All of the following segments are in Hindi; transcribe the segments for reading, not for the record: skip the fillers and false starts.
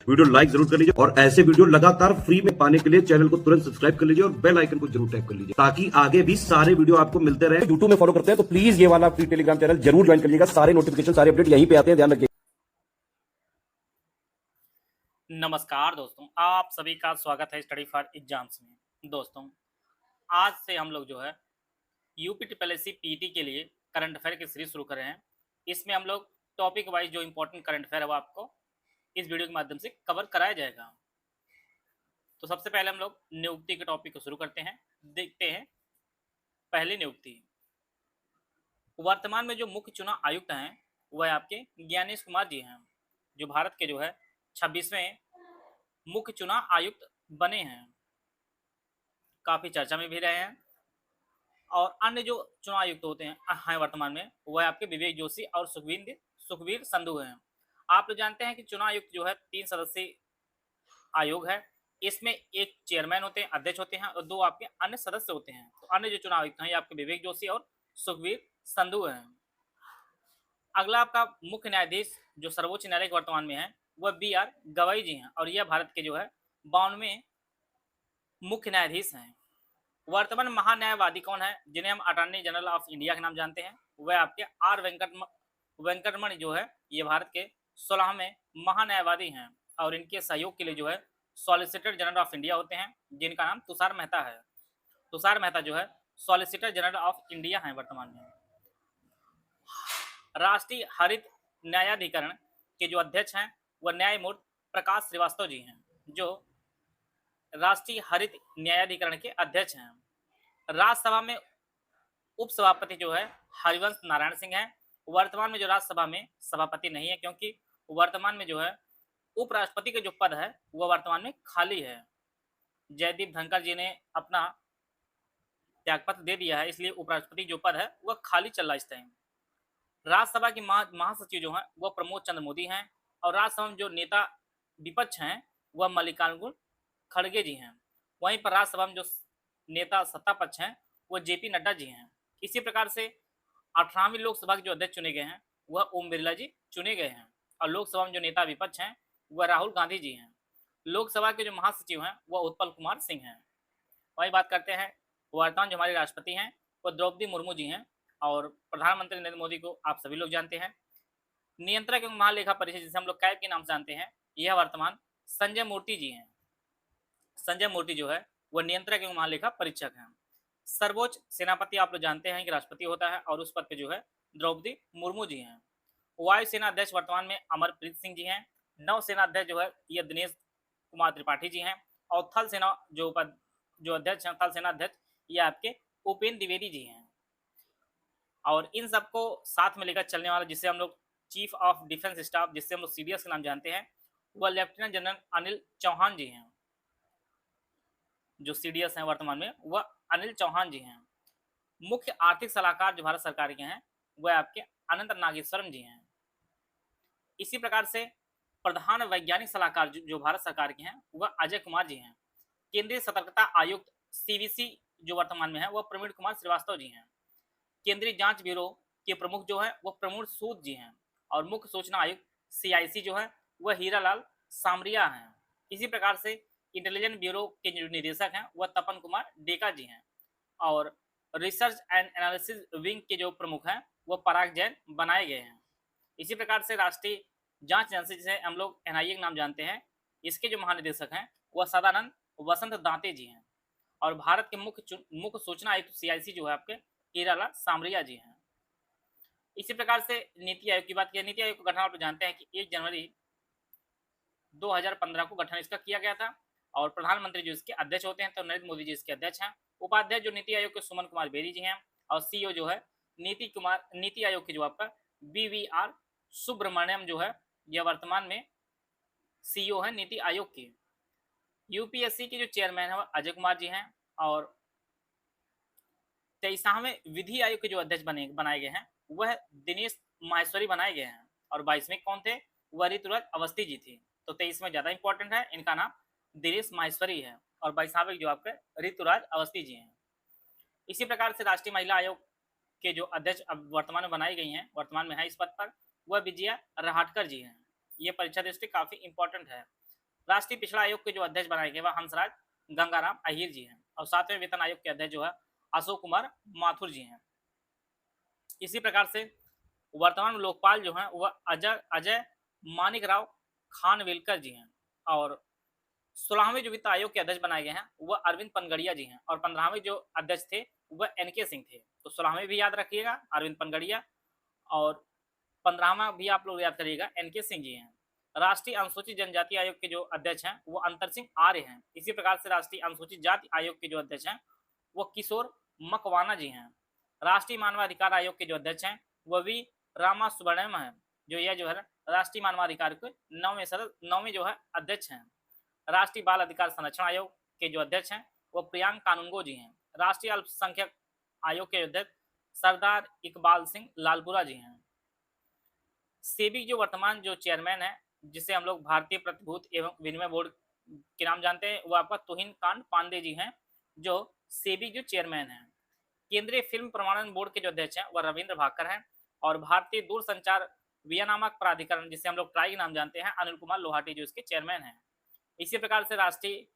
वीडियो लाइक जरूर कर लीजिए और ऐसे वीडियो लगातार फ्री में पाने के लिए चैनल को तुरंत सब्सक्राइब कर लीजिए और बेल आइकन को जरूर टैप कर लीजिए ताकि आगे भी सारे वीडियो आपको मिलते रहे। यूट्यूब में फॉलो करते हैं तो प्लीज ये वाला फ्री टेलीग्राम चैनल जरूर ज्वाइन कर लीजिएगा। सारे नोटिफिकेशन सारे अपडेट यहीं पे आते हैं, ध्यान रखिए। नमस्कार दोस्तों, आप सभी का स्वागत है स्टडी फॉर एग्जाम्स में। दोस्तों, आज से हम लोग जो है UP triple S C PT के लिए करंट अफेयर की सीरीज शुरू कर रहे हैं। इसमें हम लोग टॉपिक वाइज जो इंपॉर्टेंट करंट अफेयर है वो आपको इस वीडियो के माध्यम से कवर कराया जाएगा। तो सबसे पहले हम लोग नियुक्ति के टॉपिक को शुरू करते हैं। देखते हैं पहली नियुक्ति। वर्तमान में जो मुख्य चुनाव आयुक्त हैं वह आपके ज्ञानेश कुमार जी हैं, जो भारत के जो है 26वें मुख्य चुनाव आयुक्त बने हैं। काफी चर्चा में भी रहे हैं। और अन्य जो चुनाव आयुक्त होते हैं वर्तमान में वह आपके विवेक जोशी और सुखवीर संधू हैं। आप लोग जानते हैं कि चुनाव आयुक्त जो है 3 सदस्यीय आयोग है। इसमें एक चेयरमैन होते हैं, अध्यक्ष होते हैं और 2 आपके अन्य सदस्य होते हैं। तो अन्य जो चुनाव आयुक्त हैं ये आपके विवेक जोशी और सुखवीर संधू हैं। अगला आपका मुख्य न्यायाधीश जो सर्वोच्च न्यायालय के वर्तमान में है वह BR गवाई जी हैं और यह भारत के जो है 52वें मुख्य न्यायाधीश हैं। वर्तमान महान्यायवादी कौन है जिन्हें हम अटॉर्नी जनरल ऑफ इंडिया के नाम जानते हैं? वह आपके R वेंकटरमण जो है ये भारत के 16वें महान्यायवादी हैं और इनके सहयोग के लिए जो है सॉलिसिटर जनरल ऑफ इंडिया होते हैं जिनका नाम तुषार मेहता है। तुषार मेहता जो है सॉलिसिटर जनरल ऑफ इंडिया हैं वर्तमान में। राष्ट्रीय हरित न्यायाधिकरण के जो अध्यक्ष हैं वह न्यायमूर्ति प्रकाश श्रीवास्तव जी हैं, जो राष्ट्रीय हरित न्यायाधिकरण के अध्यक्ष हैं। राज्यसभा में उपसभापति जो है हरिवंश नारायण सिंह हैं। वर्तमान में जो राज्यसभा में सभापति नहीं है क्योंकि वर्तमान में जो है उपराष्ट्रपति का जो पद है वह वर्तमान में खाली है। जयदीप धनखड़ जी ने अपना त्यागपत्र दे दिया है, इसलिए उपराष्ट्रपति जो पद है वह खाली चल रहा है इस टाइम। राज्यसभा की महासचिव जो है वह प्रमोद चंद्र मोदी हैं और राज्यसभा में जो नेता विपक्ष हैं वह मल्लिकार्जुन खड़गे जी हैं। वहीं पर राज्यसभा में जो नेता सत्ता पक्ष हैं वह JP नड्डा जी हैं। इसी प्रकार से 18वीं लोकसभा के जो अध्यक्ष चुने गए हैं वह ओम बिरला जी चुने गए हैं और लोकसभा में जो नेता विपक्ष हैं वह राहुल गांधी जी हैं। लोकसभा के जो महासचिव हैं वह उत्पल कुमार सिंह हैं। वही बात करते हैं वर्तमान जो हमारे राष्ट्रपति हैं वह द्रौपदी मुर्मू जी हैं और प्रधानमंत्री नरेंद्र मोदी को आप सभी लोग जानते हैं। नियंत्रक एवं महालेखा परीक्षक जिसे हम लोग कैग के नाम से जानते हैं यह वर्तमान संजय मूर्ति जी हैं। संजय मूर्ति जो है वह नियंत्रक एवं महालेखा परीक्षक हैं। सर्वोच्च सेनापति आप लोग जानते हैं कि राष्ट्रपति होता है और उस पद पे जो है द्रौपदी मुर्मू जी हैं। वायुसेना अध्यक्ष वर्तमान में अमरप्रीत सिंह जी हैं। नौसेना अध्यक्ष जो है यह दिनेश कुमार त्रिपाठी जी हैं और थल सेना जो पद जो अध्यक्ष हैं थल सेना अध्यक्ष ये आपके उपेंद्र द्विवेदी जी हैं। और इन सबको साथ में लेकर चलने वाला जिसे हम लोग चीफ ऑफ डिफेंस स्टाफ जिससे हम लोग CDS के नाम जानते हैं वह लेफ्टिनेंट जनरल अनिल चौहान जी हैं। जो CDS हैं वर्तमान में वह अनिल चौहान जी हैं। मुख्य आर्थिक सलाहकार जो भारत सरकार के हैं वह आपके अनंत नागेश्वरम जी हैं। इसी प्रकार से प्रधान वैज्ञानिक सलाहकार जो भारत सरकार के हैं वह अजय कुमार जी हैं। केंद्रीय सतर्कता आयुक्त CVC जो वर्तमान में है वह प्रवीण कुमार श्रीवास्तव जी हैं। केंद्रीय जांच ब्यूरो के प्रमुख जो है वह प्रमोद सूद जी हैं और मुख्य सूचना आयुक्त CIC जो है वह हीरालाल सामरिया हैं। इसी प्रकार से इंटेलिजेंस ब्यूरो के जो निदेशक हैं वह तपन कुमार डेका जी हैं और रिसर्च एंड एनालिसिस विंग के जो प्रमुख हैं वह पराग जैन बनाए गए हैं। इसी प्रकार से राष्ट्रीय जांच एजेंसी जिसे हम लोग NIA के नाम जानते हैं इसके जो महानिदेशक हैं वह सदानंद वसंत दांते जी हैं और भारत के मुख्य सूचना आयुक्त CIC जो है आपके हीरालाल सामरिया जी हैं। इसी प्रकार से नीति आयोग की बात की, नीति आयोग का गठन आप जानते हैं कि 1 जनवरी 2015 को गठन इसका किया गया था और प्रधानमंत्री जो इसके अध्यक्ष होते हैं तो नरेंद्र मोदी जी इसके अध्यक्ष हैं। उपाध्यक्ष जो नीति आयोग के सुमन कुमार बेरी जी हैं और CEO जो है नीति आयोग के जो आपका BVR सुब्रमण्यम जो है यह वर्तमान में CEO है नीति आयोग की। UPSC के जो चेयरमैन है वह अजय कुमार जी हैं और 23वें विधि आयोग के जो अध्यक्ष बनाए गए हैं वह दिनेश माहेश्वरी बनाए गए हैं और 22वें कौन थे वह ऋतुराज अवस्थी जी थी। तो 23वें ज्यादा इंपॉर्टेंट है, इनका नाम दिनेश माहेश्वरी है और 22वें जो आपके ऋतुराज अवस्थी जी हैं। इसी प्रकार से राष्ट्रीय महिला आयोग के जो अध्यक्ष अब वर्तमान में बनाई गई हैं, वर्तमान में है इस पद पर, वह विजया रहाटकर जी हैं। ये परीक्षा दृष्टि काफी इंपॉर्टेंट है। राष्ट्रीय पिछड़ा आयोग के जो अध्यक्ष बनाए गए वह हंसराज गंगाराम अहिर जी हैं और 7वें वेतन आयोग के अध्यक्ष जो है अशोक कुमार माथुर जी हैं। इसी प्रकार से वर्तमान लोकपाल जो हैं वह अजय अजय मानिक राव खानविलकर जी हैं और 16वें जो वित्त आयोग के अध्यक्ष बनाए गए हैं वह अरविंद पनगड़िया जी हैं और 15वें जो अध्यक्ष थे वह एनके सिंह थे। तो 16वें भी याद रखिएगा अरविंद पनगड़िया और 15वां भी आप लोग याद करिएगा एनके सिंह जी हैं। राष्ट्रीय अनुसूचित जनजाति आयोग के जो अध्यक्ष हैं वो अंतर सिंह आर्य हैं। इसी प्रकार से राष्ट्रीय अनुसूचित जाति आयोग के जो अध्यक्ष हैं वो किशोर मकवाना जी हैं। राष्ट्रीय मानवाधिकार आयोग के जो अध्यक्ष हैं वह वी रामा सुब्रमण्यम है, जो यह जो है राष्ट्रीय मानवाधिकार के 9वें जो है अध्यक्ष हैं। राष्ट्रीय बाल अधिकार संरक्षण आयोग के जो अध्यक्ष हैं वो प्रियांक कानूनगो जी हैं। राष्ट्रीय अल्पसंख्यक आयोग के अध्यक्ष सरदार इकबाल सिंह लालपुरा जी हैं। सेबी जो वर्तमान जो चेयरमैन है जिसे हम लोग भारतीय प्रतिभूति एवं विनिमय बोर्ड के नाम जानते हैं वो आपका तुहिन कांत पांडे जी हैं, जो सेबी जो चेयरमैन हैं। केंद्रीय फिल्म प्रमाणन बोर्ड के जो अध्यक्ष हैं वह रविंद्र भाकर हैं और भारतीय दूरसंचार विनियामक प्राधिकरण जिसे हम लोग ट्राई के नाम जानते हैं अनिल कुमार लोहाटी जो इसके चेयरमैन हैं। इसी प्रकार से राष्ट्रीय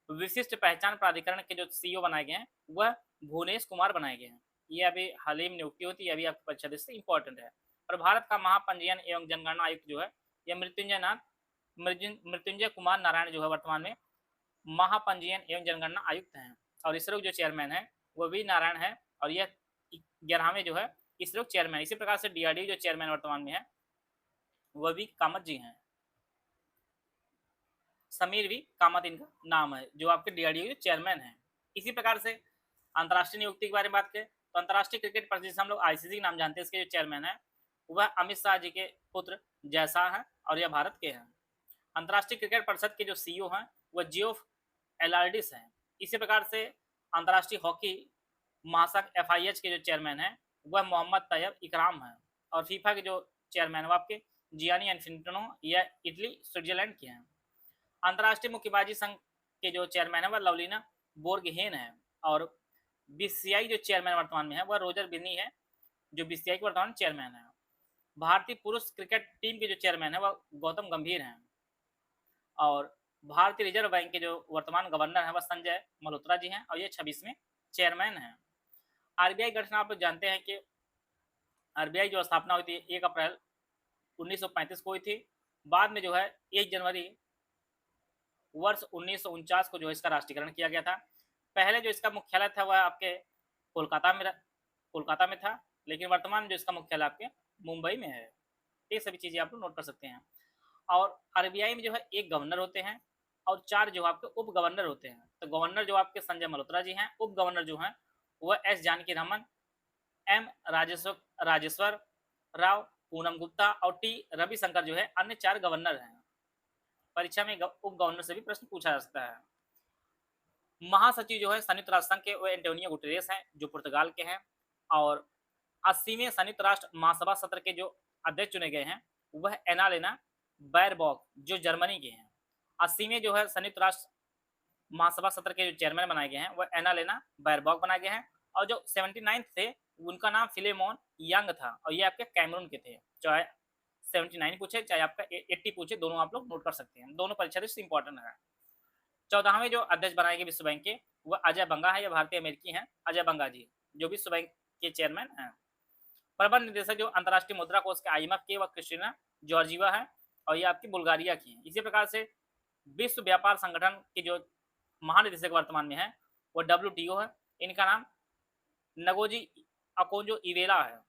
विशिष्ट पहचान प्राधिकरण के जो सीईओ बनाए गए हैं वह भुवनेश कुमार बनाए गए हैं। ये अभी हाल ही में नियुक्ति होती है, अभी आपकी परीक्षा दृष्टि इंपॉर्टेंट है। और भारत का महापंजीयन एवं जनगणना आयुक्त जो है यह मृत्युंजय कुमार नारायण जो है वर्तमान में महापंजीयन एवं जनगणना आयुक्त हैं और इसरो जो चेयरमैन है वह वी नारायण है और यह 11वें जो है इसरो चेयरमैन। इसी प्रकार से डीआरडीओ जो चेयरमैन वर्तमान में है वह भी कामत जी हैं, समीर वी कामत इनका नाम है, जो आपके डीआरडीओ के चेयरमैन हैं। इसी प्रकार से अंतर्राष्ट्रीय नियुक्ति के बारे में बात करें तो अंतर्राष्ट्रीय क्रिकेट परिषद जिसे हम लोग आईसीसी के नाम जानते हैं, इसके जो चेयरमैन है वह अमित शाह जी के पुत्र जयशाह हैं और यह भारत के हैं। अंतर्राष्ट्रीय क्रिकेट परिषद के जो सीईओ हैं वह जियोफ एलार्डिस हैं। इसी प्रकार से अंतर्राष्ट्रीय हॉकी महासंघ एफआईएच के जो चेयरमैन हैं वह मोहम्मद तैयब इकराम हैं और फीफा के जो चेयरमैन वो आपके जियानी इन्फिनिटनो या इटली स्विट्जरलैंड के हैं। अंतर्राष्ट्रीय मुक्केबाजी संघ के जो चेयरमैन है वह लवलीना बोर्गहेन है और बीसीसीआई जो चेयरमैन वर्तमान में है वह रोजर बिन्नी है, जो बीसीसीआई के वर्तमान चेयरमैन है। भारतीय पुरुष क्रिकेट टीम के जो चेयरमैन है वह गौतम गंभीर हैं और भारतीय रिजर्व बैंक के जो वर्तमान गवर्नर हैं वह संजय मल्होत्रा जी हैं और ये 26वें चेयरमैन हैं। आरबीआई गठन आप लोग जानते हैं कि आरबीआई जो स्थापना हुई थी 1 अप्रैल 1935 को हुई थी। बाद में जो है 1 जनवरी वर्ष 1949 को जो इसका राष्ट्रीयकरण किया गया था। पहले जो इसका मुख्यालय था वह आपके कोलकाता में था, लेकिन वर्तमान जो इसका मुख्यालय आपके मुंबई में है। ये सभी चीज़ें आप लोग नोट कर सकते हैं। और आरबीआई में जो है 1 गवर्नर होते हैं और 4 जो आपके उप गवर्नर होते हैं। तो गवर्नर जो आपके संजय मल्होत्रा जी हैं, उप गवर्नर जो हैं वह एस जानकी रमन, एम राजेश्वर राव, पूनम गुप्ता और टी रविशंकर जो है अन्य 4 गवर्नर हैं। परीक्षा में उप गवर्नर से भी प्रश्न पूछा जा सकता है। महासचिव जो है संयुक्त राष्ट्र संघ के वो एंटोनियो गुटेरेस हैं जो पुर्तगाल के हैं और 80वें संयुक्त राष्ट्र महासभा सत्र के जो अध्यक्ष चुने गए हैं वह एनालेना बैरबॉक जो जर्मनी के हैं। 80वें जो है संयुक्त राष्ट्र महासभा सत्र के जो चेयरमैन बनाए गए हैं वह एनालेना बैरबॉक बनाए गए हैं और जो 79 थे उनका नाम फिलेमोन यंग था और ये आपके कैमरून के थे। चाहे 79 पूछे चाहे आपका 80 पूछे, दोनों आप लोग नोट कर सकते हैं, दोनों परीक्षा इंपॉर्टेंट है। 14वें जो अध्यक्ष बनाए गए विश्व बैंक के वह अजय बंगा है, यह भारतीय अमेरिकी हैं अजय बंगा जी, जो विश्व बैंक के चेयरमैन हैं। प्रबंध निदेशक जो अंतर्राष्ट्रीय मुद्रा कोष के आईएमएफ के वह क्रिस्टिना जॉर्जिवा है और ये आपकी बुल्गारिया की हैं। इसी प्रकार से विश्व व्यापार संगठन के जो महानिदेशक वर्तमान में है वो WTO है, इनका नाम नगोजी अकोंजो इवेला है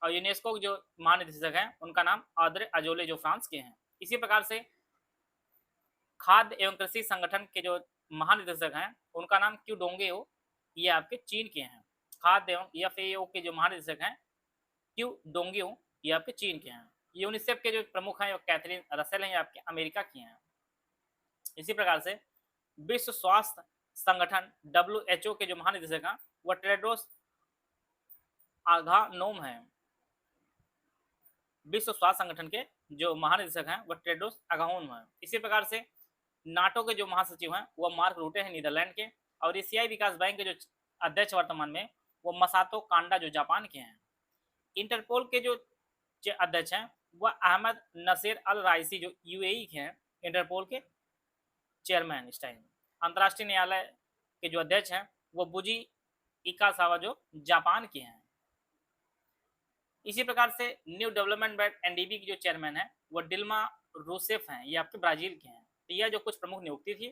और यूनेस्को के जो महानिदेशक हैं उनका नाम आद्रे अजोले जो फ्रांस के हैं। इसी प्रकार से खाद्य एवं कृषि संगठन के जो महानिदेशक हैं उनका नाम क्यू डोंगे हो, ये आपके चीन के हैं। खाद्य एवं FAO के जो महानिदेशक हैं क्यू डोंगे हो, ये आपके चीन के हैं। यूनिसेफ के जो प्रमुख हैं वो कैथरीन रसेल हैं, ये आपके अमेरिका की हैं। इसी प्रकार से विश्व स्वास्थ्य संगठन WHO के जो महानिदेशक हैं वह टेड्रोस अधानोम है। विश्व स्वास्थ्य संगठन के जो महानिदेशक हैं वह टेड्रोस अधानोम है। इसी प्रकार से नाटो के जो महासचिव हैं वह मार्क रूटे हैं नीदरलैंड के और एशियाई विकास बैंक के जो अध्यक्ष वर्तमान में वो मसातो कांडा जो जापान के हैं। इंटरपोल के जो अध्यक्ष हैं वह अहमद नसीर अल राइसी जो UAE के हैं इंटरपोल के, चेयरमैन इस टाइम। अंतर्राष्ट्रीय न्यायालय के जो अध्यक्ष हैं वो बुजी इकासावा जो जापान के हैं। इसी प्रकार से न्यू डेवलपमेंट बैंक एनडीबी की जो चेयरमैन है वो डिल्मा रूसेफ हैं, ये आपके ब्राजील के हैं। तो यह जो कुछ प्रमुख नियुक्ति थी।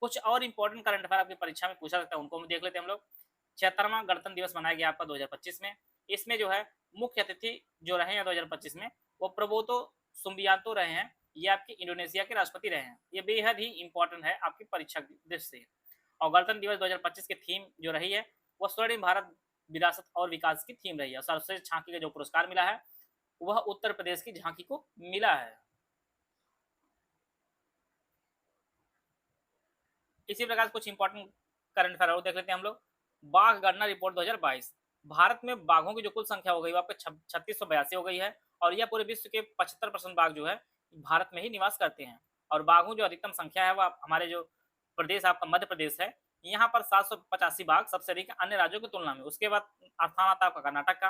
कुछ और इंपॉर्टेंट करंट अफेयर आपकी परीक्षा में पूछा सकता है, उनको हम देख लेते हैं हम लोग। 76वां गणतंत्र दिवस मनाया गया आपका 2025 में। इसमें जो है मुख्य अतिथि जो रहे हैं 2025 में वो प्रबोतो सुबियांतो रहे हैं, ये आपके इंडोनेशिया के राष्ट्रपति रहे हैं। ये बेहद ही इंपॉर्टेंट है आपकी परीक्षा की दृष्टि से। और गणतंत्र दिवस 2025 की थीम जो रही है वो स्वर्णिम भारत विरासत और विकास की थीम रही है। सर्वश्रेष्ठ झांकी का जो पुरस्कार मिला है वह उत्तर प्रदेश की झांकी को मिला है। इसी प्रकार कुछ इंपॉर्टेंट करंट अफेयर और देख लेते हैं हम लोग। बाघ गणना रिपोर्ट 2022। भारत में बाघों की जो कुल संख्या हो गई वो आपके 3682 हो गई है। और यह पूरे विश्व के 75% बाघ जो है भारत में ही निवास करते हैं। और बाघों जो अधिकतम संख्या है वह हमारे जो प्रदेश आपका मध्य प्रदेश है, यहाँ पर 785 बाघ सबसे अधिक अन्य राज्यों की तुलना में। उसके बाद स्थान आता है आपका कर्नाटक का,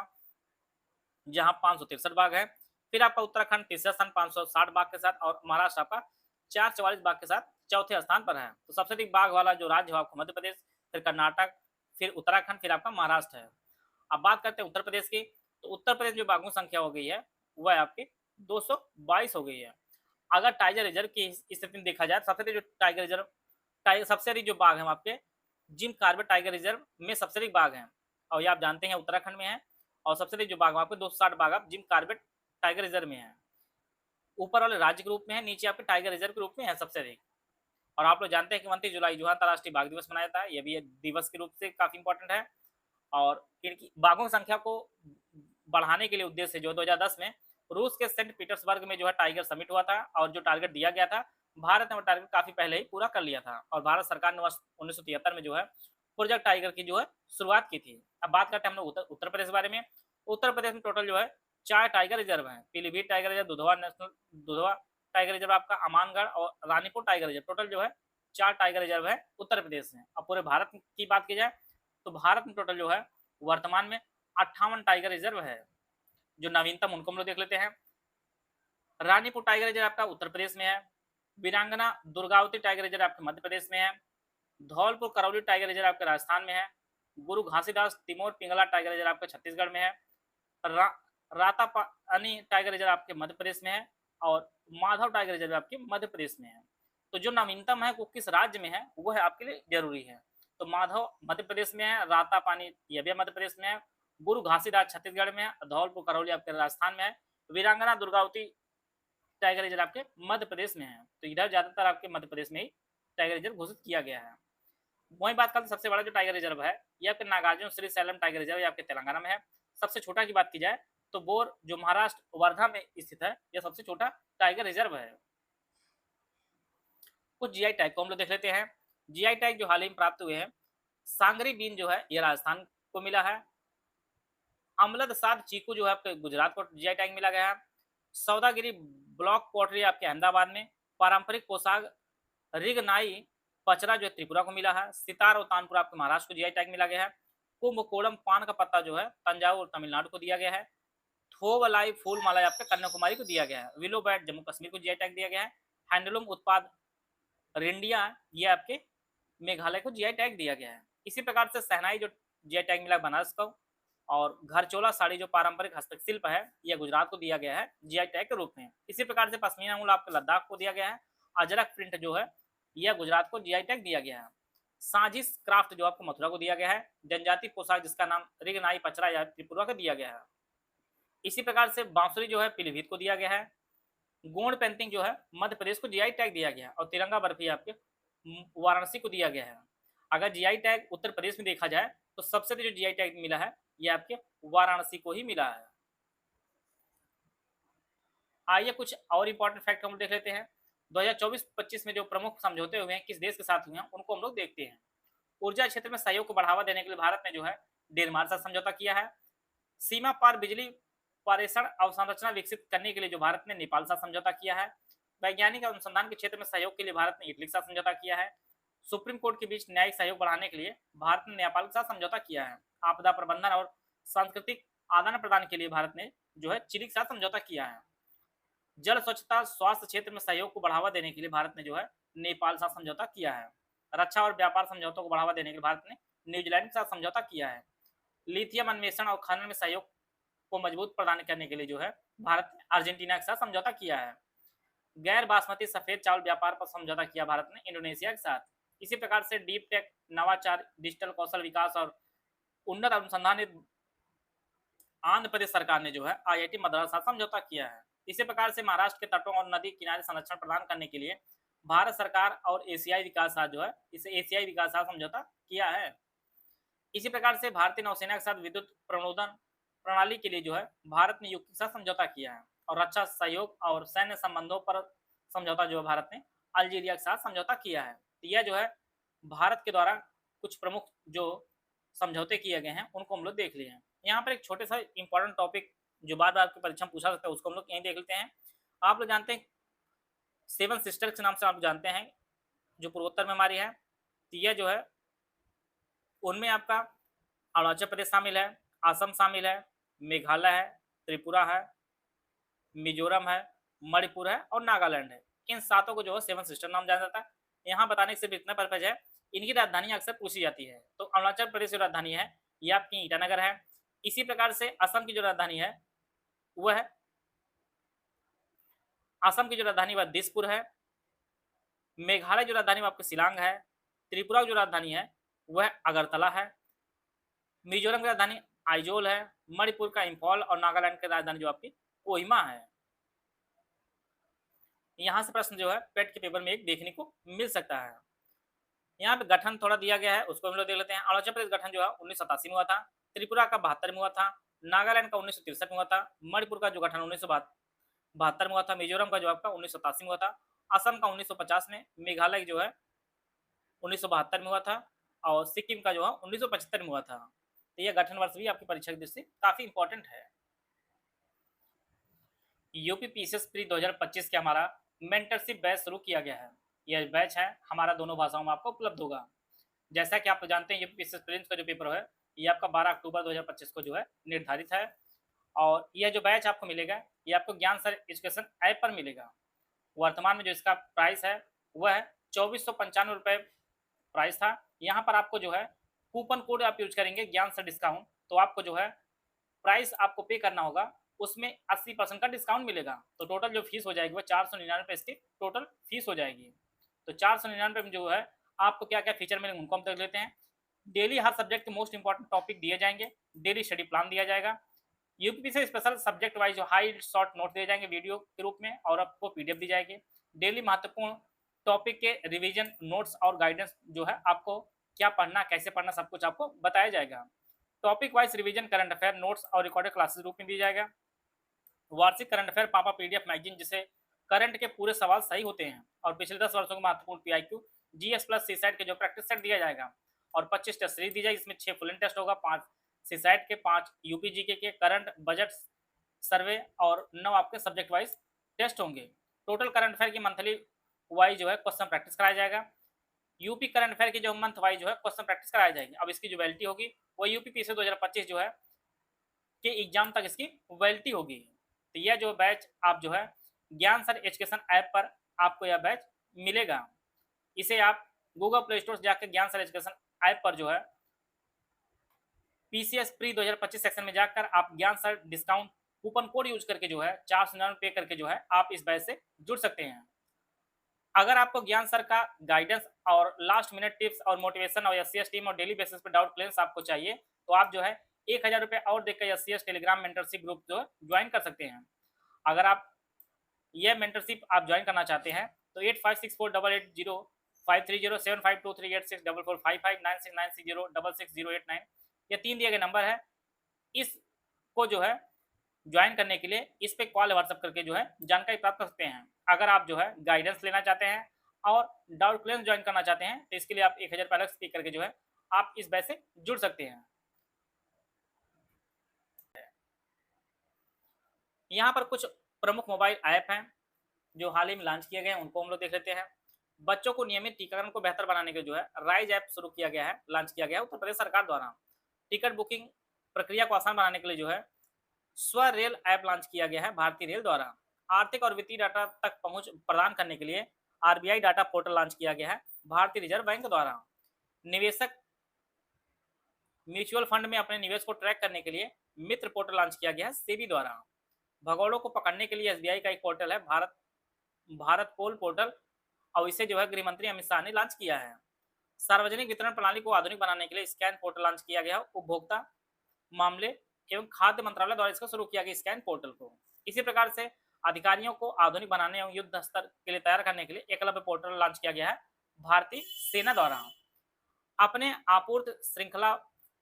जहाँ 563 बाघ है। फिर आपका उत्तराखंड तीसरे स्थान 560 बाघ के साथ, और महाराष्ट्र आपका 444 बाघ के साथ चौथे स्थान पर है। तो सबसे अधिक बाघ वाला जो राज्य है आपका मध्य प्रदेश, फिर कर्नाटक, फिर उत्तराखंड, फिर आपका महाराष्ट्र है। अब बात करते हैं उत्तर प्रदेश की। तो उत्तर प्रदेश जो बाघों संख्या हो गई है वह आपकी 222 हो गई है। अगर टाइगर रिजर्व की स्थिति में देखा जाए, सबसे अधिक जो टाइगर रिजर्व सबसे अधिक जो बाघ है आपके जिम कार्बेट टाइगर रिजर्व में सबसे अधिक बाघ हैं, और ये आप जानते हैं उत्तराखंड में है। और सबसे अधिक जो बाघ आपके 260 बाघ आप जिम कार्बेट टाइगर रिजर्व में है। ऊपर वाले राज्य के रूप में है, नीचे आपके टाइगर रिजर्व के रूप में है सबसे अधिक। और आप लोग जानते हैं कि 29 जुलाई जो है अंतर्राष्ट्रीय बाघ दिवस मनाया जाता है, यह भी एक दिवस के रूप से काफी इंपॉर्टेंट है। और इनकी बाघों की संख्या को बढ़ाने के लिए उद्देश्य से जो 2010 में रूस के सेंट पीटर्सबर्ग में जो है टाइगर समिट हुआ था, और जो टारगेट दिया गया था भारत ने वो टारगेट काफी पहले ही पूरा कर लिया था। और भारत सरकार ने वर्ष 1973 में जो है प्रोजेक्ट टाइगर की जो है शुरुआत की थी। अब बात करते हैं हम लोग उत्तर प्रदेश के बारे में। उत्तर प्रदेश में टोटल जो है 4 टाइगर रिजर्व हैं। Pilibhit tiger reserve, Dudhwa tiger reserve आपका, अमानगढ़ और रानीपुर टाइगर रिजर्व। टोटल जो है 4 टाइगर रिजर्व है उत्तर प्रदेश में। अब पूरे भारत की बात की जाए तो भारत में टोटल जो है वर्तमान में 58 टाइगर रिजर्व है। जो नवीनतम उनको हम लोग देख लेते हैं। रानीपुर टाइगर रिजर्व आपका उत्तर प्रदेश में है। वीरांगना दुर्गावती टाइगर रिजर्व आपके मध्य प्रदेश में है। धौलपुर करौली टाइगर रिजर्व आपके राजस्थान में है। गुरु घासीदास तिमोर पिंगला टाइगर रिजर्व आपके छत्तीसगढ़ में है। रातापानी टाइगर रिजर्व आपके मध्य प्रदेश में है। और माधव टाइगर रिजर्व आपके मध्य प्रदेश में है। तो जो नवीनतम है वो किस राज्य में है वो है आपके लिए जरूरी है। तो माधव मध्य प्रदेश में है, रातापानी यह भी मध्य प्रदेश में है, गुरु घासीदास छत्तीसगढ़ में है, धौलपुर करौली आपके राजस्थान में है, वीरांगना दुर्गावती टाइगर रिजर्व आपके मध्य प्रदेश में है। तो इधर ज्यादातर आपके मध्य प्रदेश में ही टाइगर रिजर्व घोषित किया गया है। वही बात करते सबसे बड़ा जो टाइगर रिजर्व है ये आपके Nagarjuna Srisailam tiger reserve आपके तेलंगाना में है। सबसे छोटा की बात की जाए तो बोर जो महाराष्ट्र वर्धा में स्थित है यह सबसे छोटा टाइगर रिजर्व है। कुछ जीआई टैग को हम लोग देख लेते हैं। जीआई टैग जो हाल ही में प्राप्त हुए हैं, सांगरी बीन जो है ये राजस्थान को मिला है। अमलद साद चीकू जो है आपके गुजरात को जीआई टैग मिला गया है। सौदागिरी ब्लॉक पोट्री आपके अहमदाबाद में। पारंपरिक पोशाक रिगनाई पचरा जो है त्रिपुरा को मिला है। सितार और तानपुर आपके महाराष्ट्र को जीआई टैग मिला गया है। कुंभकोणम पान का पत्ता जो है तंजावुर तमिलनाडु को दिया गया है। थोवलाई फूल माला आपके कन्याकुमारी को दिया गया है। विलो बैट जम्मू कश्मीर को जीआई टैग दिया गया है। हैंडलूम उत्पाद रिंडिया ये आपके मेघालय को जीआई टैग दिया गया है। इसी प्रकार से सहनाई जो जीआई टैग मिला बनारस को। और घरचोला साड़ी जो पारंपरिक हस्तशिल्प है यह गुजरात को दिया गया है जीआई टैग के रूप में। इसी प्रकार से पश्मीना ऊन आपके लद्दाख को दिया गया है। अजरक प्रिंट जो है यह गुजरात को जीआई टैग दिया गया है। साजिश क्राफ्ट जो आपको मथुरा को दिया गया है। जनजाति पोशाक जिसका नाम रिगनाई पचरा या त्रिपुरा को दिया गया है। इसी प्रकार से बांसुरी जो है पीलीभीत को दिया गया है। गोंड पेंटिंग जो है मध्य प्रदेश को जीआई टैग दिया गया है। और तिरंगा बर्फी आपके वाराणसी को दिया गया है। अगर जीआई टैग उत्तर प्रदेश में देखा जाए तो सबसे जो जीआई टैग मिला है यह आपके वाराणसी को ही मिला है। आइए कुछ और इंपॉर्टेंट फैक्ट हम देख लेते हैं। 2024-25 में जो प्रमुख समझौते हुए हैं किस देश के साथ हुए हैं उनको हम लोग देखते हैं। ऊर्जा क्षेत्र में सहयोग को बढ़ावा देने के लिए भारत ने जो है डेनमार्क से समझौता किया है। सीमा पार बिजली पारेषण अवसंरचना विकसित करने के लिए जो भारत ने नेपाल से समझौता किया है। वैज्ञानिक अनुसंधान के क्षेत्र में सहयोग के लिए भारत ने इटली के साथ समझौता किया है। सुप्रीम कोर्ट के बीच न्यायिक सहयोग बढ़ाने के लिए भारत ने नेपाल के साथ समझौता किया है। आपदा प्रबंधन और सांस्कृतिक आदान प्रदान के लिए भारत ने जो है चिली के साथ समझौता किया है। जल स्वच्छता स्वास्थ्य क्षेत्र में सहयोग को बढ़ावा देने के लिए भारत ने जो है नेपाल के साथ समझौता किया है। रक्षा और व्यापार समझौतों को बढ़ावा देने के लिए भारत ने न्यूजीलैंड के साथ समझौता किया है। लिथियम अन्वेषण और खनन में सहयोग को मजबूत प्रदान करने के लिए जो है भारत ने अर्जेंटीना के साथ समझौता किया है। गैर बासमती सफेद चावल व्यापार पर समझौता किया भारत ने इंडोनेशिया के साथ। इसी प्रकार से डीप टेक, नवाचार, डिजिटल कौशल विकास और उन्नत अनुसंधान आंध्र प्रदेश सरकार ने जो है आईआईटी मद्रास के साथ समझौता किया है। इसी प्रकार से महाराष्ट्र के तटों और नदी किनारे संरक्षण प्रदान करने के लिए भारत सरकार और एशियाई विकास साथ जो है इसे एशियाई विकास साथ समझौता किया है। इसी प्रकार से भारतीय नौसेना के साथ विद्युत प्रणोदन प्रणाली के लिए जो है भारत ने यूके के साथ समझौता किया है। और रक्षा सहयोग और सैन्य संबंधों पर समझौता जो है भारत ने अल्जीरिया के साथ समझौता किया है। तो यह जो है भारत के द्वारा कुछ प्रमुख जो समझौते किए गए हैं उनको हम लोग देख लिए हैं। यहाँ पर एक छोटे सा इंपॉर्टेंट टॉपिक जो बार बार आपकी परीक्षा में पूछा सकता है उसको हम लोग यहीं देख लेते हैं। आप लोग जानते हैं सेवन सिस्टर्स के नाम से आप जानते हैं जो पूर्वोत्तर में हमारी है। तो यह जो है उनमें आपका अरुणाचल प्रदेश शामिल है, असम शामिल है, मेघालय है, त्रिपुरा है, मिजोरम है, मणिपुर है और नागालैंड है। इन सातों को जो है सेवन सिस्टर नाम जाना जाता है। यहाँ बताने से भी इतना पर्पज है, इनकी राजधानी अक्सर पूछी जाती है। तो अरुणाचल प्रदेश की राजधानी है ये आपकी ईटानगर है। इसी प्रकार से असम की जो राजधानी है वह है असम की जो राजधानी वह दिसपुर है। मेघालय जो राजधानी वह आपकी शिलांग है। त्रिपुरा की जो राजधानी है वह अगरतला है। मिजोरम की राजधानी आइजोल है। मणिपुर का इंफॉल और नागालैंड की राजधानी जो आपकी कोहिमा है। यहाँ से प्रश्न जो है पेट के पेपर में एक देखने को मिल सकता है। यहाँ पे गठन थोड़ा दिया गया है उसको हम लोग देख लेते हैं। अरुणाचल प्रदेश गठन जो है 1987 में हुआ था। त्रिपुरा का 72 में हुआ था। नागालैंड का 1963 में हुआ था। मणिपुर का जो गठन 1972 में हुआ था। मिजोरम का जो आपका 1987 में हुआ था। असम का 1950 में। मेघालय जो है 1972 में हुआ था। और सिक्किम का जो है 1975 में हुआ था। तो यह गठन वर्ष भी आपकी परीक्षा की दृष्टि से काफी इंपॉर्टेंट है। यूपी पीसीएस प्री 2025 के हमारा मेंटरशिप बैच शुरू किया गया है। यह बैच है हमारा दोनों भाषाओं में आपको उपलब्ध होगा। जैसा कि आप जानते हैं यूपी पीसीएस प्रीलिम्स का जो पेपर है ये आपका 12 अक्टूबर 2025 को जो है निर्धारित है। और यह जो बैच आपको मिलेगा ये आपको ज्ञान सर एजुकेशन ऐप पर मिलेगा। वर्तमान में जो इसका प्राइस है वह है 2495 रुपये प्राइस था। यहाँ पर आपको जो है कूपन कोड आप यूज करेंगे ज्ञान सर डिस्काउंट, तो आपको जो है प्राइस आपको पे करना होगा उसमें 80% का डिस्काउंट मिलेगा। तो टोटल जो फीस हो जाएगी वो 499 इसकी टोटल फीस हो जाएगी। तो 499 में जो है आपको क्या क्या फीचर मिलेंगे उनको हम देख लेते हैं। डेली हर सब्जेक्ट के मोस्ट इंपॉर्टेंट टॉपिक दिए जाएंगे। डेली स्टडी प्लान दिया जाएगा। यूपी से स्पेशल सब्जेक्ट वाइज जो हाई शॉर्ट नोट दिए जाएंगे वीडियो के रूप में और आपको पीडीएफ दी जाएगी। डेली महत्वपूर्ण टॉपिक के रिवीजन नोट्स और गाइडेंस जो है आपको क्या पढ़ना कैसे पढ़ना सब कुछ आपको बताया जाएगा। Topic wise revision current affair notes और रिकॉर्डेड क्लासेस रूप में दी जाएगा। वार्षिक करंट अफेयर पापा पीडीएफ मैगजीन जिसे करंट के पूरे सवाल सही होते हैं और पिछले 10 वर्षों के महत्वपूर्ण पीआईक्यू जीएस प्लस सीसैट के जो प्रैक्टिस सेट दिया जाएगा। और 25 टेस्ट सीरीज दी जाएगी। इसमें 6 फुल टेस्ट होगा, 5 सीसैट के, 5 यूपीजीके के, करंट बजट सर्वे और 9 आपके सब्जेक्ट वाइज टेस्ट होंगे। टोटल करंट अफेयर की मंथली वाइज जो है क्वेश्चन प्रैक्टिस कराया जाएगा। यूपी करंट अफेयर की जो मंथ वाइज जो है क्वेश्चन प्रैक्टिस कराई जाएगी। अब इसकी जो वैलिडिटी होगी वो यूपी पीसीएस 2025 जो है के एग्जाम तक इसकी वैलिडिटी होगी। तो यह जो बैच आप जो है ज्ञान सर एजुकेशन ऐप पर आपको यह बैच मिलेगा। इसे आप गूगल प्ले स्टोर से जाकर ज्ञान सर एजुकेशन ऐप पर जो है पीसीएस प्री 2025 सेक्शन में जाकर आप ज्ञान sir discount coupon code use करके जो है 499 पे करके जो है आप इस बैच से जुड़ सकते हैं। अगर आपको ज्ञान सर का गाइडेंस और लास्ट मिनट टिप्स और मोटिवेशन और एससीएस टीम और डेली बेसिस पे डाउट क्लियरेंस आपको चाहिए तो आप जो है 1000 रुपये और देकर एससीएस टेलीग्राम मेंटरशिप ग्रुप जो ज्वाइन कर सकते हैं। अगर आप यह मेंटरशिप आप ज्वाइन करना चाहते हैं तो 8564880530752384455969606608 ये 3 दिए गए नंबर है। इसको जो है ज्वाइन करने के लिए इस पे कॉल व्हाट्सएप करके जो है जानकारी प्राप्त कर सकते हैं। अगर आप जो है गाइडेंस लेना चाहते हैं और डाउट क्लियरेंस ज्वाइन करना चाहते हैं तो इसके लिए आप 1000 रुपये अलग पे करके जो है आप इस बैच से जुड़ सकते हैं। यहाँ पर कुछ प्रमुख मोबाइल ऐप हैं जो हाल ही में लॉन्च किए गए हैं उनको हम लोग देख लेते हैं। बच्चों को नियमित टीकाकरण को बेहतर बनाने के जो है राइज ऐप शुरू किया गया है, लॉन्च किया गया है उत्तर प्रदेश सरकार द्वारा। टिकट बुकिंग प्रक्रिया को आसान बनाने के लिए जो है स्व रेल ऐप लॉन्च किया गया है भारतीय रेल द्वारा। आर्थिक और वित्तीय डाटा तक पहुंच प्रदान करने के लिए आरबीआई डाटा पोर्टल लॉन्च किया गया है भारतीय रिजर्व बैंक द्वारा। निवेशक म्यूचुअल फंड में अपने निवेश को ट्रैक करने के लिए मित्र पोर्टल लॉन्च किया गया है सेबी द्वारा। भगोड़ों को पकड़ने के लिए एसबीआई का एक पोर्टल है भारत पोल पोर्टल, और इसे जो है गृह मंत्री अमित शाह ने लॉन्च किया है। सार्वजनिक वितरण प्रणाली को आधुनिक बनाने के लिए स्कैन पोर्टल लॉन्च किया गया। उपभोक्ता मामले एवं खाद्य मंत्रालय द्वारा इसका शुरू किया गया स्कैन पोर्टल को। इसी प्रकार से अधिकारियों को आधुनिक बनाने एवं युद्ध स्तर के लिए तैयार करने के लिए एकलव्य पोर्टल लॉन्च किया गया है भारतीय सेना द्वारा। अपने आपूर्ति श्रृंखला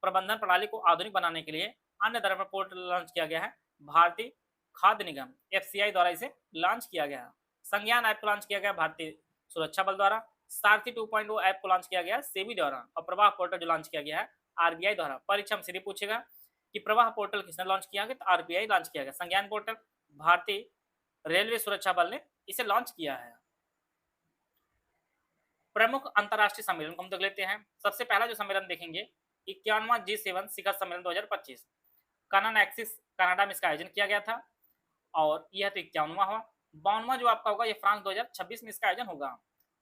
प्रबंधन प्रणाली को आधुनिक बनाने के लिए अन्य दर पर पोर्टल लॉन्च किया गया है भारतीय खाद्य निगम एफसीआई द्वारा इसे लॉन्च किया गया है। संज्ञान ऐप को लॉन्च किया गया भारतीय सुरक्षा बल द्वारा। सारथी 2.0 ऐप को लॉन्च किया गया सेबी द्वारा। और प्रवाह पोर्टल जो लॉन्च किया गया है आरबीआई द्वारा। परीक्षा में सीधे पूछेगा कि प्रवाह पोर्टल किसने लॉन्च किया गया, तो आरबीआई लॉन्च किया गया। संज्ञान पोर्टल भारतीय रेलवे सुरक्षा बल ने इसे लॉन्च किया है। प्रमुख अंतर्राष्ट्रीय सम्मेलन को हम देख लेते हैं। सबसे पहला जो सम्मेलन देखेंगे 51वां G7 शिखर सम्मेलन 2025 कनान एक्सिस कनाडा में इसका आयोजन किया गया था, और यह तो 51वां हुआ। 52वां जो आपका होगा ये फ्रांस 2026 में इसका आयोजन होगा,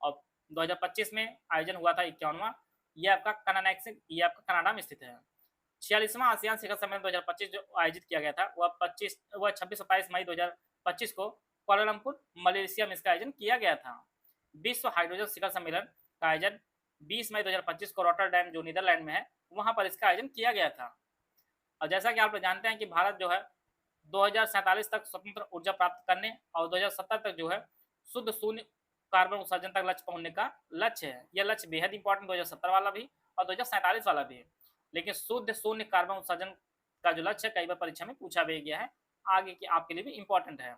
और 2025 में आयोजन हुआ था 51वां। ये आपका कनान एक्सिस ये आपका कनाडा में स्थित है। 46वां आसियान शिखर सम्मेलन 2025 जो आयोजित किया गया था वह 26 और 22 मई 2025 को कुआलालंपुर मलेशिया में इसका आयोजन किया गया था। विश्व हाइड्रोजन शिखर सम्मेलन का आयोजन 20 मई 2025 को रॉटरडैम जो नीदरलैंड में है वहां पर इसका आयोजन किया गया था। और जैसा कि आप लोग जानते हैं कि भारत जो है 2047 तक स्वतंत्र ऊर्जा प्राप्त करने और 2070 तक जो है शुद्ध शून्य कार्बन उत्सर्जन तक लक्ष्य पहुंचने का लक्ष्य है। यह लक्ष्य बेहद इंपॉर्टेंट 2070 वाला भी और 2047 वाला भी है। लेकिन शुद्ध शून्य कार्बन उत्सर्जन का जो लक्ष्य कई बार परीक्षा में पूछा भी गया है, आगे की आपके लिए भी इंपॉर्टेंट है।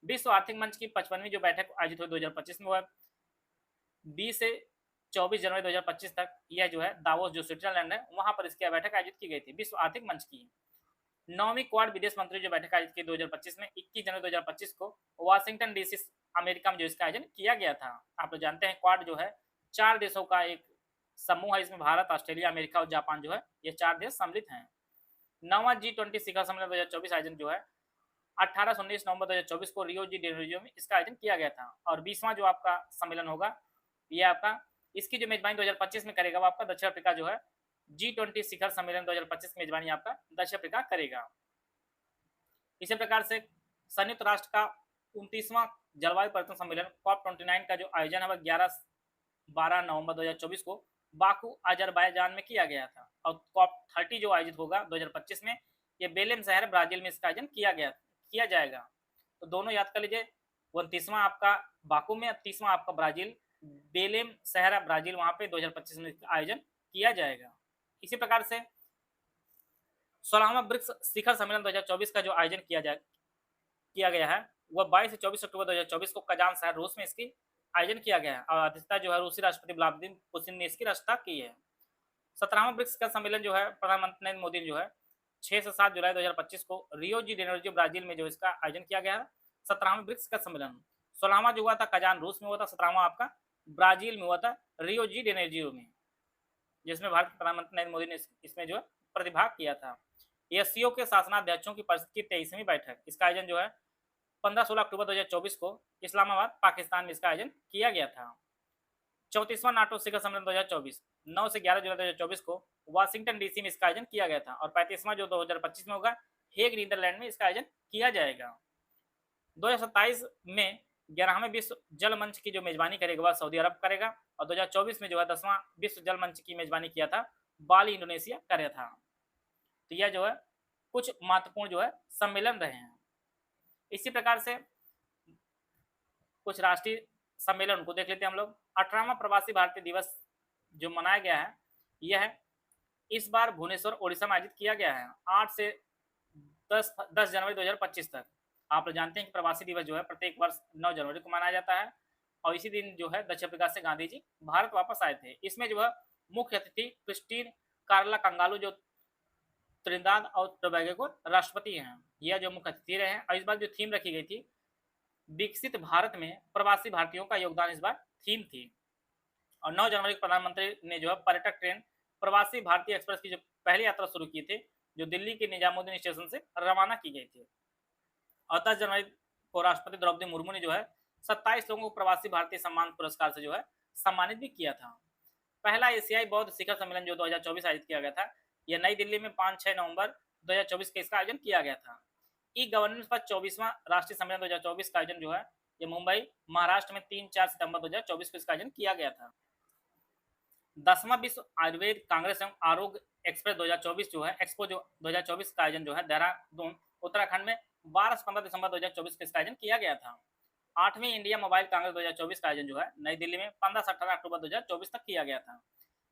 विश्व आर्थिक मंच की 55वीं जो बैठक आयोजित हुई 2025 में वह 20 से 24 जनवरी 2025 तक यह जो है दावोस जो स्विट्जरलैंड है वहां पर इसकी बैठक आयोजित की गई थी विश्व आर्थिक मंच की। 9वीं क्वाड विदेश मंत्री जो बैठक आयोजित की 2025 में 21 जनवरी 2025 को वाशिंगटन डीसी अमेरिका में जो इसका आयोजन किया गया था। आप लोग जानते हैं क्वाड जो है 4 देशों का एक समूह है। इसमें भारत, ऑस्ट्रेलिया, अमेरिका और जापान जो है ये 4 देश सम्मिलित हैं। 9वां G20 शिखर सम्मेलन 2024 आयोजन जो है 18 से 19 नवंबर 2024 को रियो डी जेनेरियो में इसका आयोजन किया गया था। और 20वां जो आपका सम्मेलन होगा ये आपका इसकी जो मेजबानी 2025 में करेगा वो आपका दक्षिण अफ्रीका जो है G20 शिखर सम्मेलन 2025 की मेजबानी आपका दक्षिण अफ्रीका करेगा। इसी प्रकार से संयुक्त राष्ट्र का 29वां जलवायु परिवर्तन सम्मेलन COP29 का जो आयोजन है वह 11-12 नवंबर 2024 को बाकू अजरबैजान में किया गया था। और COP30 जो आयोजित होगा 2025 में ये बेलेम शहर ब्राजील में इसका आयोजन किया जाएगा। तो दोनों याद कर लीजिए, 29वां आपका बाकू में, 30वां आपका ब्राजील बेलेम शहर ब्राजील वहां पे 2025 में आयोजन किया जाएगा। इसी प्रकार से 16वां ब्रिक्स शिखर सम्मेलन 2024 का जो आयोजन किया गया है वह 22 से 24 अक्टूबर 2024 को कजान शहर रूस में इसकी आयोजन किया गया है, और अध्यक्षता जो है रूसी राष्ट्रपति व्लादिमीर पुतिन ने इसकी अध्यक्षता की है। 17वां ब्रिक्स का सम्मेलन जो है प्रधानमंत्री नरेंद्र मोदी ने जो है 6 से 7 जुलाई 2025 को रियो डी जेनेरियो ब्राजील में जो इसका आयोजन किया गया है 17वां ब्रिक्स का सम्मेलन। 16वां जो हुआ था कजान रूस में हुआ था, 17वां आपका ब्राजील में हुआ था रियो डी जेनेरियो में, जिसमें भारत के प्रधानमंत्री नरेंद्र मोदी ने इसमें जो है प्रतिभाग किया था। एससीओ के शासनाध्यक्षों की परिषद की 23वीं बैठक, इसका आयोजन जो है 15-16 अक्टूबर 2024 को इस्लामाबाद पाकिस्तान में इसका आयोजन किया गया था। 34वां नाटो शिखर सम्मेलन 2024 9 से 11 जुलाई 2024 को वाशिंगटन डीसी में इसका आयोजन किया गया था, और 35वां जो 2025 में होगा हेग नीदरलैंड में इसका आयोजन किया जाएगा। 2027 में 11वें विश्व जल मंच की जो मेजबानी करेगा वह सऊदी अरब करेगा, और 2024 में जो है 10वां विश्व जल मंच की मेजबानी किया था बाली इंडोनेशिया कर रहा था। तो यह जो है कुछ महत्वपूर्ण जो है सम्मेलन रहे हैं। इसी प्रकार से कुछ राष्ट्रीय सम्मेलन को देख लेते हैं हम लोग। 18वां प्रवासी भारतीय दिवस जो मनाया गया है यह इस बार भुवनेश्वर ओडिशा में आयोजित किया गया है 8 से 10 जनवरी 2025 तक। आप लोग जानते हैं कि प्रवासी दिवस जो है प्रत्येक वर्ष 9 जनवरी को मनाया जाता है, और इसी दिन जो है दक्षिण अफ्रीका से गांधी जी भारत वापस आए थे। इसमें जो है मुख्य अतिथि क्रिस्टीन कार्ला कंगालू जो त्रिनिदाद और टोबैगो को राष्ट्रपति हैं, यह जो मुख्य अतिथि रहे हैं। और इस बार जो थीम रखी गई थी विकसित भारत में प्रवासी भारतीयों का योगदान इस बार थीम थी। और 9 जनवरी को प्रधानमंत्री ने जो है पर्यटक ट्रेन प्रवासी भारतीय एक्सप्रेस की जो पहली यात्रा शुरू की थी जो दिल्ली के निजामुद्दीन स्टेशन से रवाना की गई थी। और 10 जनवरी को राष्ट्रपति द्रौपदी मुर्मू ने जो है 27 लोगों को प्रवासी भारतीय सम्मान पुरस्कार से जो है सम्मानित भी किया था। पहला एशियाई बौद्ध शिखर सम्मेलन जो 2024 आयोजित किया गया था, यह नई दिल्ली में 5-6 नवंबर 2024 को इसका आयोजन किया गया था। ई गवर्नेंस पर 24वां राष्ट्रीय सम्मेलन 2024 का आयोजन जो है, ये मुंबई, महाराष्ट्र में 3-4 सितंबर 2024 को इसका आयोजन किया गया था। 10वां विश्व आयुर्वेद कांग्रेस एवं आरोग्य एक्सप्रेस 2024 जो है, एक्सपो जो 2024 का आयोजन जो है देहरादून, उत्तराखंड में 12 से 15 दिसंबर 2024 को इसका आयोजन किया गया था। 8वीं इंडिया मोबाइल कांग्रेस 2024 का आयोजन जो है नई दिल्ली में 15 से 18 अक्टूबर 2024 तक किया गया था।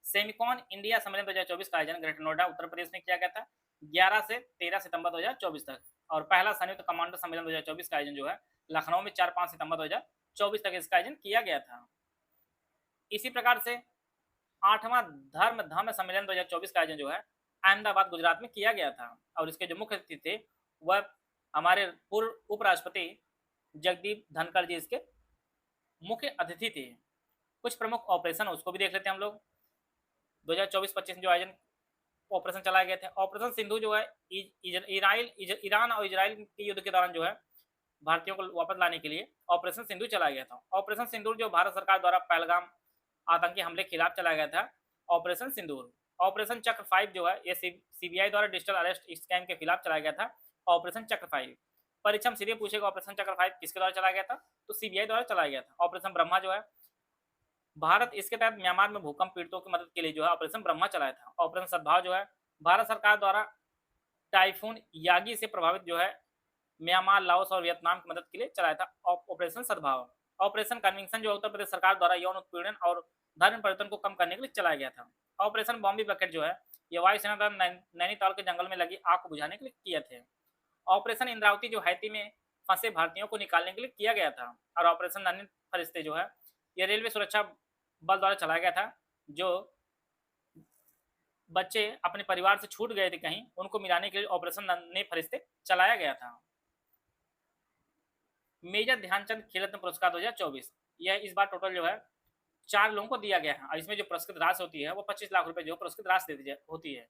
सेमिकॉन इंडिया सम्मेलन 2024 का आयोजन ग्रेटर नोएडा, उत्तर प्रदेश में किया गया था 11 से 13 सितंबर 2024 तक। और पहला संयुक्त कमांडर सम्मेलन 2024 का आयोजन जो है लखनऊ में 4-5 सितंबर 2024 तक इसका आयोजन किया गया था। इसी प्रकार से 8वां धम्म सम्मेलन 2024 का आयोजन जो है अहमदाबाद, गुजरात में किया गया था। और इसके जो मुख्य अतिथि थे वह हमारे पूर्व उपराष्ट्रपति जगदीप धनखड़ जी इसके मुख्य अतिथि थे। कुछ प्रमुख ऑपरेशन उसको भी देख लेते हैं हम लोग। 2024-25 में जो आयोजन ऑपरेशन चलाए गए थे, ऑपरेशन सिंधु जो है ईरान और इजराइल के युद्ध के दौरान जो है भारतीयों को वापस लाने के लिए ऑपरेशन सिंधु चलाया गया था। ऑपरेशन सिंदूर जो भारत सरकार द्वारा पहलगाम आतंकी हमले के खिलाफ चलाया गया था ऑपरेशन सिंदूर। ऑपरेशन चक्र 5 जो है ये सीबीआई द्वारा डिजिटल अरेस्ट स्कैम के खिलाफ चलाया गया था ऑपरेशन चक्र 5। परीक्षा में सीधे पूछेगा ऑपरेशन चक्र 5 किसके द्वारा चलाया गया था, तो सीबीआई द्वारा चलाया गया था। ऑपरेशन ब्रह्मा जो है भारत इसके तहत म्यांमार में भूकंप पीड़ितों की मदद के लिए जो है ऑपरेशन ब्रह्मा चलाया था। ऑपरेशन सद्भाव जो है भारत सरकार द्वारा टाइफून यागी से प्रभावित जो है म्यांमार, लाओस और वियतनाम की मदद के लिए चलाया था ऑपरेशन सद्भाव। ऑपरेशन कन्विक्शन जो उत्तर प्रदेश सरकार द्वारा यौन उत्पीड़न और धर्म परिवर्तन को कम करने के लिए चलाया गया था। ऑपरेशन बॉम्बे बकेट जो है ये वायुसेना द्वारा नैनीताल के जंगल में लगी आग को बुझाने के लिए किए थे। ऑपरेशन इंद्रावती जो हैती में फंसे भारतीयों को निकालने के लिए किया गया था। और ऑपरेशन नन्हे फरिश्ते जो है ये रेलवे सुरक्षा बल द्वारा चलाया गया था। जो बच्चे अपने परिवार से छूट गए थे कहीं, उनको मिलाने के लिए ऑपरेशन नन्हे फरिश्ते चलाया गया था। मेजर ध्यानचंद खेल रत्न पुरस्कार 2024 यह इस बार टोटल जो है 4 लोगों को दिया गया है। और इसमें जो पुरस्कृत राशि होती है वो 25 लाख रुपए जो पुरस्कृत राशि होती है।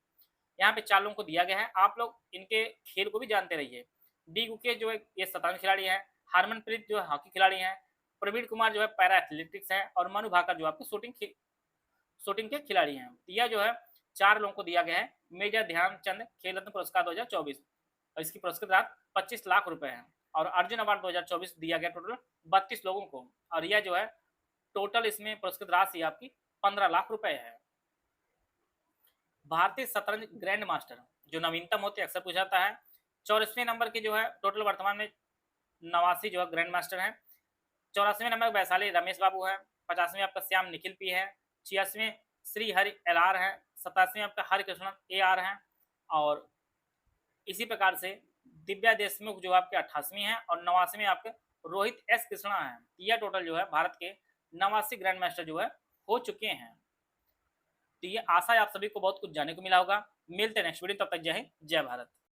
यहाँ पे 4 लोगों को दिया गया है। आप लोग इनके खेल को भी जानते रहिए। डी गुके जो है ये शतरंज खिलाड़ी है, हरमनप्रीत जो है हॉकी खिलाड़ी है, प्रवीण कुमार जो है पैरा एथलेटिक्स है और मनु भाकर जो आपके शूटिंग के खिलाड़ी हैं। यह जो है 4 लोगों को दिया गया है मेजर ध्यानचंद खेल रत्न पुरस्कार 2024 और इसकी पुरस्कृत राशि 25 लाख रुपए है। और अर्जुन अवार्ड 2024 दिया गया टोटल 32 लोगों को। और यह जो है टोटल इसमें पुरस्कृत राशि आपकी 15 लाख रुपए है। भारतीय शतरंज ग्रैंड मास्टर जो नवीनतम होते अक्सर पूछा जाता है, 84वें नंबर के जो है टोटल वर्तमान में 89 जो है ग्रैंड मास्टर हैं। 84वें नंबर वैशाली रमेश बाबू है, 50वें आपका श्याम निखिल पी है, 86वें श्री हरि LR है, 87वें आपका हरिकृष्णन AR हैं। और इसी प्रकार से दिव्या देशमुख जो आपके 88वीं है और 89वें आपके रोहित S कृष्णा है। यह टोटल जो है भारत के 89 ग्रैंड मास्टर जो है हो चुके हैं। तो ये आशा है आप सभी को बहुत कुछ जानने को मिला होगा। मिलते हैं नेक्स्ट वीडियो, तब तक जय हिंद, जय भारत।